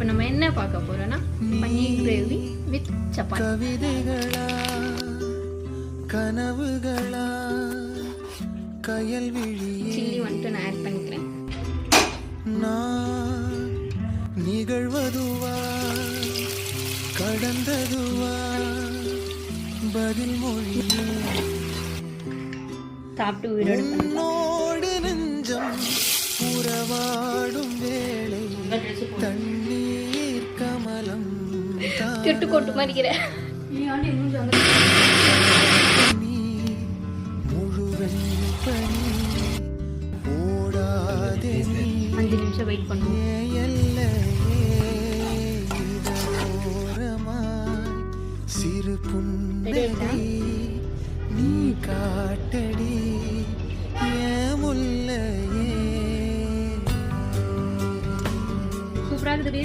இப்போ நம்ம என்ன பார்க்க போறோம்னா பன்னீர் கிரேவி வித் சப்பாத்தி. கவிதைகளா கனவுகளா கயல்விழியே சில்லி வந்துட்டு நான் ஆட் பண்ணிக்கிறேன். நான் நிகழ்வதுவா கடந்ததுவா பதில் மொழியே சாப்பிட்டு உயிரோடு உன்னோடு நெஞ்சம் உறவாடும் வேளை தண்ணீர் கமலம் திட்டு கொட்டு மாதிரிக்கிற நீ முழுவெண் பனி ஓடாதே நீ 5 நிமிஷம் வெயிட் பண்ணுவோம். எல்லையே இதழோரமாய் சிறு புன்னகை நீ காட்டடி ஏன் முல்லையே சூப்பராக இருக்குது.